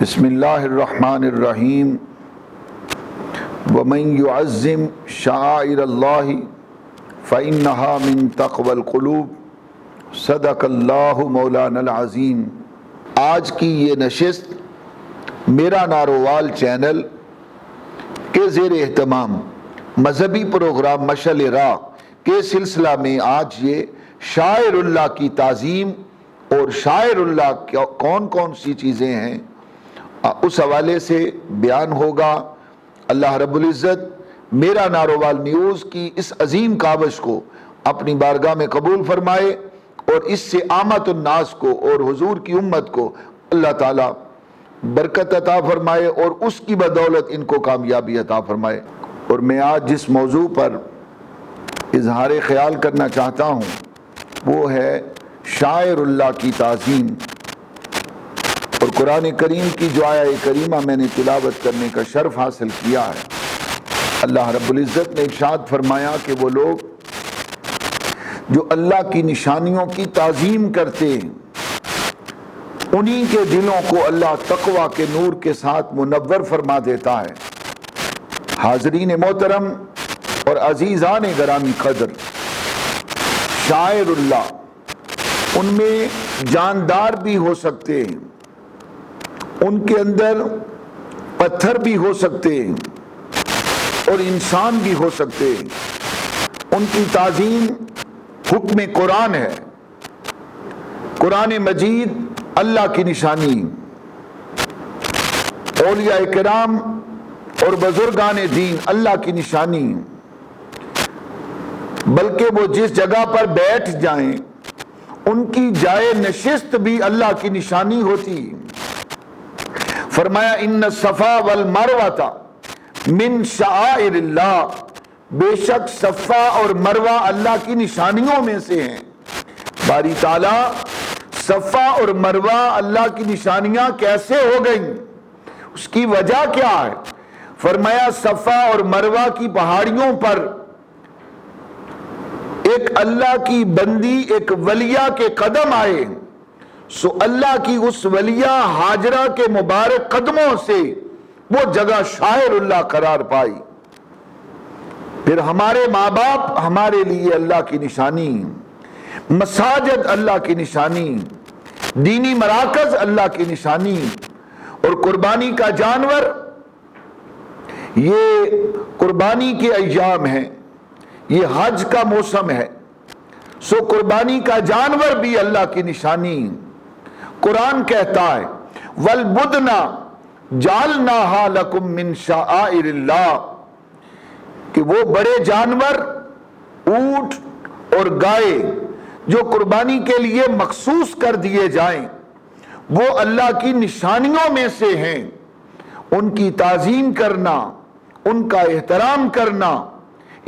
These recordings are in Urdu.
بسم اللہ الرحمن الرحیم ومن يعظم شعائر اللہ فإنها من تقوى القلوب صدق اللہ مولانا العظیم۔ آج کی یہ نشست میرا نارووال چینل کے زیر اہتمام مذہبی پروگرام مشعل راہ کے سلسلہ میں آج یہ شاعر اللہ کی تعظیم اور شاعر اللہ کون کون سی چیزیں ہیں اس حوالے سے بیان ہوگا۔ اللہ رب العزت میرا نارووال نیوز کی اس عظیم کاوش کو اپنی بارگاہ میں قبول فرمائے اور اس سے عامت الناس کو اور حضور کی امت کو اللہ تعالیٰ برکت عطا فرمائے اور اس کی بدولت ان کو کامیابی عطا فرمائے۔ اور میں آج جس موضوع پر اظہار خیال کرنا چاہتا ہوں وہ ہے شاعر اللہ کی تعظیم، اور قرآن کریم کی جو آیہ کریمہ میں نے تلاوت کرنے کا شرف حاصل کیا ہے، اللہ رب العزت نے ارشاد فرمایا کہ وہ لوگ جو اللہ کی نشانیوں کی تعظیم کرتے ہیں انہی کے دلوں کو اللہ تقوی کے نور کے ساتھ منور فرما دیتا ہے۔ حاضرین محترم اور عزیزان گرامی قدر، شاعر اللہ ان میں جاندار بھی ہو سکتے ہیں، ان کے اندر پتھر بھی ہو سکتے ہیں اور انسان بھی ہو سکتے ہیں۔ ان کی تعظیم حکم قرآن ہے۔ قرآن مجید اللہ کی نشانی، اولیاء کرام اور بزرگان دین اللہ کی نشانی، بلکہ وہ جس جگہ پر بیٹھ جائیں ان کی جائے نشست بھی اللہ کی نشانی ہوتی۔ فرمایا ان الصفا والمروہ من شعائر اللہ، بے شک صفا اور مروہ اللہ کی نشانیوں میں سے ہیں۔ باری تعالیٰ صفا اور مروہ اللہ کی نشانیاں کیسے ہو گئیں، اس کی وجہ کیا ہے؟ فرمایا صفا اور مروہ کی پہاڑیوں پر ایک اللہ کی بندی ایک ولیہ کے قدم آئے، سو اللہ کی اس ولیہ ہاجرہ کے مبارک قدموں سے وہ جگہ شاعر اللہ قرار پائی۔ پھر ہمارے ماں باپ ہمارے لیے اللہ کی نشانی، مساجد اللہ کی نشانی، دینی مراکز اللہ کی نشانی، اور قربانی کا جانور، یہ قربانی کے ایام ہیں، یہ حج کا موسم ہے، سو قربانی کا جانور بھی اللہ کی نشانی۔ قرآن کہتا ہے وَالْبُدْنَ جَعَلْنَاهَا لَكُم مِّن شَعَائِرِ اللَّهِ، کہ وہ بڑے جانور اونٹ اور گائے جو قربانی کے لیے مخصوص کر دیے جائیں وہ اللہ کی نشانیوں میں سے ہیں۔ ان کی تعظیم کرنا، ان کا احترام کرنا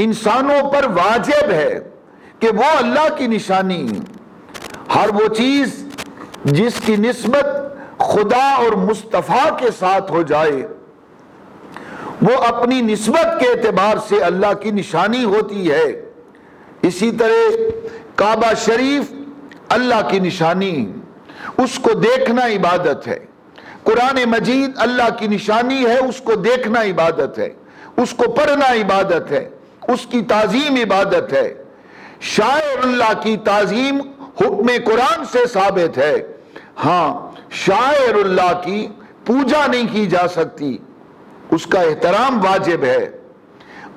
انسانوں پر واجب ہے کہ وہ اللہ کی نشانی، ہر وہ چیز جس کی نسبت خدا اور مصطفیٰ کے ساتھ ہو جائے وہ اپنی نسبت کے اعتبار سے اللہ کی نشانی ہوتی ہے۔ اسی طرح کعبہ شریف اللہ کی نشانی، اس کو دیکھنا عبادت ہے۔ قرآن مجید اللہ کی نشانی ہے، اس کو دیکھنا عبادت ہے، اس کو پڑھنا عبادت ہے، اس کی تعظیم عبادت ہے۔ شاعر اللہ کی تعظیم حکم قرآن سے ثابت ہے، ہاں شاعر اللہ کی پوجا نہیں کی جا سکتی، اس کا احترام واجب ہے۔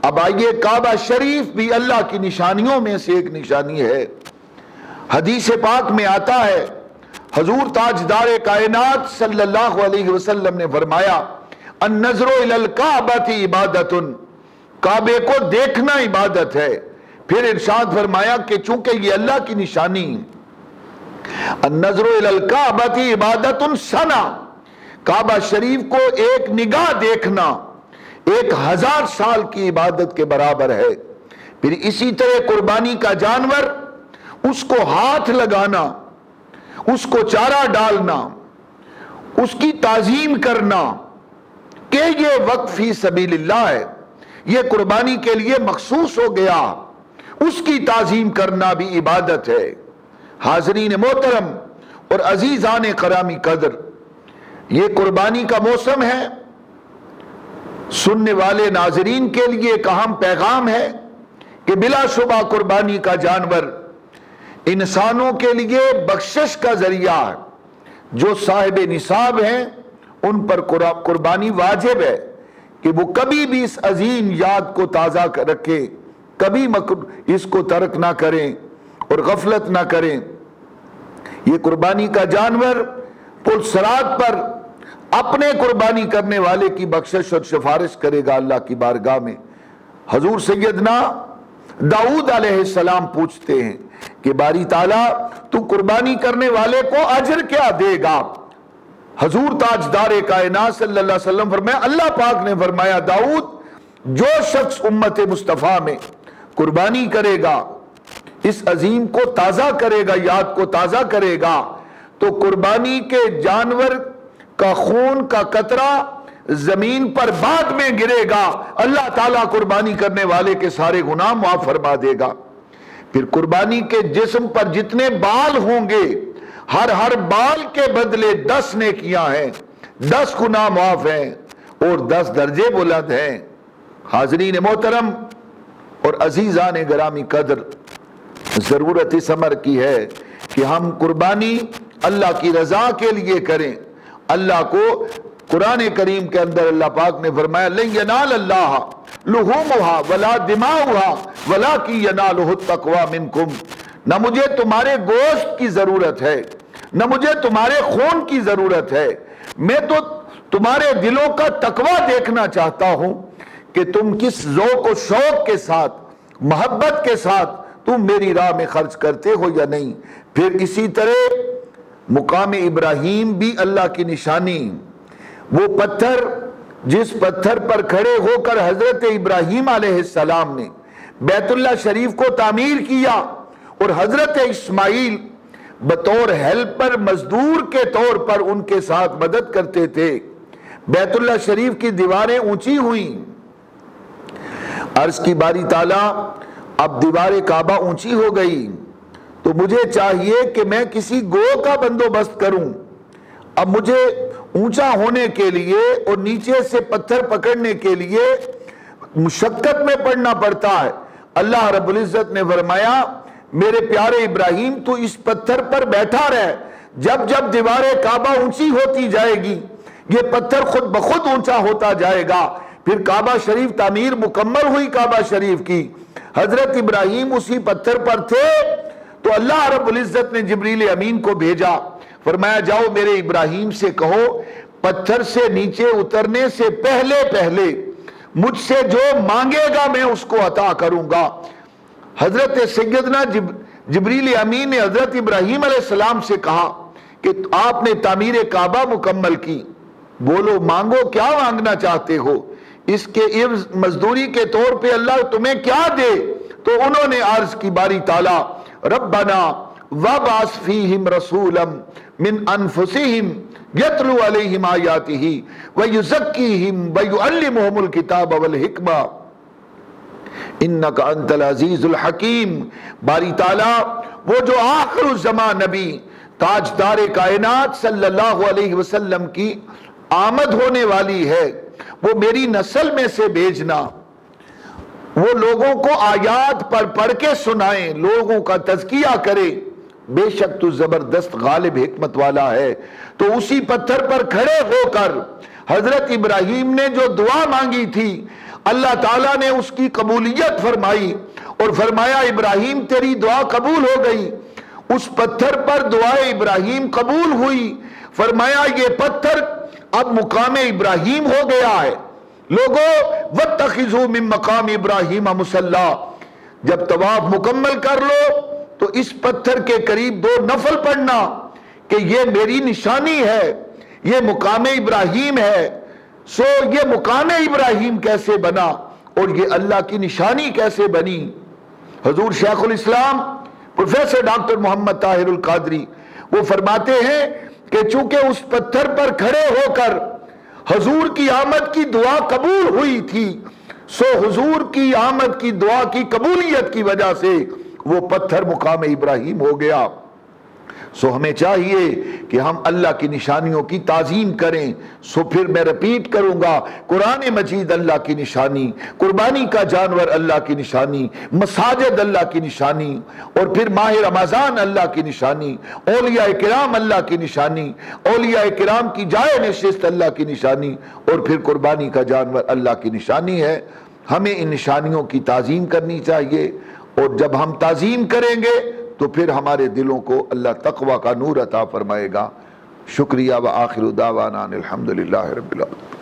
اب آئیے، کعبہ شریف بھی اللہ کی نشانیوں میں سے ایک نشانی ہے۔ حدیث پاک میں آتا ہے، حضور تاجدار کائنات صلی اللہ علیہ وسلم نے فرمایا النظر الی الکعبۃ عبادۃ، کعبے کو دیکھنا عبادت ہے۔ پھر ارشاد فرمایا کہ چونکہ یہ اللہ کی نشانی، النظر الی الکعبۃ عبادۃ سنہ، کعبہ شریف کو ایک نگاہ دیکھنا 1000 سال کی عبادت کے برابر ہے۔ پھر اسی طرح قربانی کا جانور، اس کو ہاتھ لگانا، اس کو چارہ ڈالنا، اس کی تعظیم کرنا کہ یہ وقف فی سبیل اللہ ہے، یہ قربانی کے لیے مخصوص ہو گیا، اس کی تعظیم کرنا بھی عبادت ہے۔ حاضرین محترم اور عزیزان کرامی قدر، یہ قربانی کا موسم ہے، سننے والے ناظرین کے لیے ایک اہم پیغام ہے کہ بلا شبہ قربانی کا جانور انسانوں کے لیے بخشش کا ذریعہ ہے۔ جو صاحب نصاب ہیں ان پر قربانی واجب ہے کہ وہ کبھی بھی اس عظیم یاد کو تازہ رکھیں، کبھی اس کو ترک نہ کریں اور غفلت نہ کریں۔ یہ قربانی کا جانور پل صراط پر اپنے قربانی کرنے والے کی بخشش اور سفارش کرے گا اللہ کی بارگاہ میں۔ حضور سیدنا داؤد علیہ السلام پوچھتے ہیں کہ باری تعالیٰ تو قربانی کرنے والے کو اجر کیا دے گا؟ حضور تاجدار کائنات صلی اللہ علیہ وسلم فرمایا، اللہ پاک نے فرمایا داؤد جو شخص امت مصطفیٰ میں قربانی کرے گا، اس عظیم کو تازہ کرے گا، یاد کو تازہ کرے گا، تو قربانی کے جانور کا خون کا قطرہ زمین پر بعد میں گرے گا، اللہ تعالیٰ قربانی کرنے والے کے سارے گناہ معاف فرما دے گا۔ پھر قربانی کے جسم پر جتنے بال ہوں گے، ہر بال کے بدلے 10 نیکیاں ہیں، 10 گناہ معاف ہیں اور 10 درجے بلند ہیں۔ حاضرین محترم اور عزیزان گرامی قدر، ضرورت اس امر کی ہے کہ ہم قربانی اللہ کی رضا کے لیے کریں۔ اللہ کو قرآن کریم کے اندر اللہ پاک نے فرمایا لن ینال اللہ لحومها ولا دماؤها ولکن ینالہ التقوی منکم، نہ مجھے تمہارے گوشت کی ضرورت ہے، نہ مجھے تمہارے خون کی ضرورت ہے، میں تو تمہارے دلوں کا تقوی دیکھنا چاہتا ہوں کہ تم کس ذوق و شوق کے ساتھ، محبت کے ساتھ تم میری راہ میں خرچ کرتے ہو یا نہیں۔ پھر اسی طرح مقام ابراہیم بھی اللہ کی نشانی، وہ پتھر جس پتھر پر کھڑے ہو کر حضرت ابراہیم علیہ السلام نے بیت اللہ شریف کو تعمیر کیا اور حضرت اسماعیل بطور ہیلپر مزدور کے طور پر ان کے ساتھ مدد کرتے تھے۔ بیت اللہ شریف کی دیواریں اونچی ہوئیں، عرض کی باری تعالیٰ اب دیوار کعبہ اونچی ہو گئی تو مجھے چاہیے کہ میں کسی گو کا بندوبست کروں۔ اب مجھے اونچا ہونے کے لیے اور نیچے سے پتھر پکڑنے کے لیے مشقت میں پڑنا پڑتا ہے۔ اللہ رب العزت نے فرمایا میرے پیارے ابراہیم تو اس پتھر پر بیٹھا رہ، جب جب دیوار کعبہ اونچی ہوتی جائے گی یہ پتھر خود بخود اونچا ہوتا جائے گا۔ پھر کعبہ شریف تعمیر مکمل ہوئی، کعبہ شریف کی حضرت ابراہیم اسی پتھر پر تھے تو اللہ رب العزت نے جبریل امین کو بھیجا، فرمایا جاؤ میرے ابراہیم سے کہو پتھر سے نیچے اترنے سے پہلے پہلے مجھ سے جو مانگے گا میں اس کو عطا کروں گا۔ حضرت سیدنا جبریل امین نے حضرت ابراہیم علیہ السلام سے کہا کہ آپ نے تعمیر کعبہ مکمل کی، بولو مانگو کیا مانگنا چاہتے ہو، اس کے عوض مزدوری کے طور پہ اللہ تمہیں کیا دے؟ تو انہوں نے عرض کی باری تعالیٰ ربنا وابعث فیہم رسولا من انفسہم یتلو علیہم آیاتہ ویزکیہم ویعلمہم الکتاب والحکمہ انکا انت العزیز الحکیم۔ باری تعالیٰ وہ جو آخر الزمان نبی تاجدار کائنات صلی اللہ علیہ وسلم کی آمد ہونے والی ہے، وہ میری نسل میں سے بھیجنا، وہ لوگوں کو آیات پر پڑھ کے سنائیں، لوگوں کا تزکیہ کرے، بے شک تو زبردست غالب حکمت والا ہے۔ تو اسی پتھر پر کھڑے ہو کر حضرت ابراہیم نے جو دعا مانگی تھی اللہ تعالیٰ نے اس کی قبولیت فرمائی اور فرمایا ابراہیم تیری دعا قبول ہو گئی۔ اس پتھر پر دعائے ابراہیم قبول ہوئی، فرمایا یہ پتھر اب مقام ابراہیم ہو گیا ہے۔ لوگوں وَاتَّخِذُوا مِن مقام ابراہیم مصلی، جب طواف مکمل کر لو تو اس پتھر کے قریب 2 نفل پڑھنا کہ یہ میری نشانی ہے، یہ مقام ابراہیم ہے۔ سو یہ مقام ابراہیم کیسے بنا اور یہ اللہ کی نشانی کیسے بنی؟ حضور شیخ الاسلام پروفیسر ڈاکٹر محمد طاہر القادری وہ فرماتے ہیں کہ چونکہ اس پتھر پر کھڑے ہو کر حضور کی آمد کی دعا قبول ہوئی تھی، سو حضور کی آمد کی دعا کی قبولیت کی وجہ سے وہ پتھر مقام ابراہیم ہو گیا۔ سو ہمیں چاہیے کہ ہم اللہ کی نشانیوں کی تعظیم کریں. سو پھر میں رپیٹ کروں گا، قرآن مجید اللہ کی نشانی، قربانی کا جانور اللہ کی نشانی، مساجد اللہ کی نشانی، اور پھر ماہ رمضان اللہ کی نشانی، اولیاء کرام اللہ کی نشانی، اولیاء کرام کی جائے نشست اللہ کی نشانی، اور پھر قربانی کا جانور اللہ کی نشانی ہے. ہمیں ان نشانیوں کی تعظیم کرنی چاہیے، اور جب ہم تعظیم کریں گے تو پھر ہمارے دلوں کو اللہ تقوی کا نور عطا فرمائے گا. شکریہ. وآخر دعوانا الحمدللہ رب العالمین.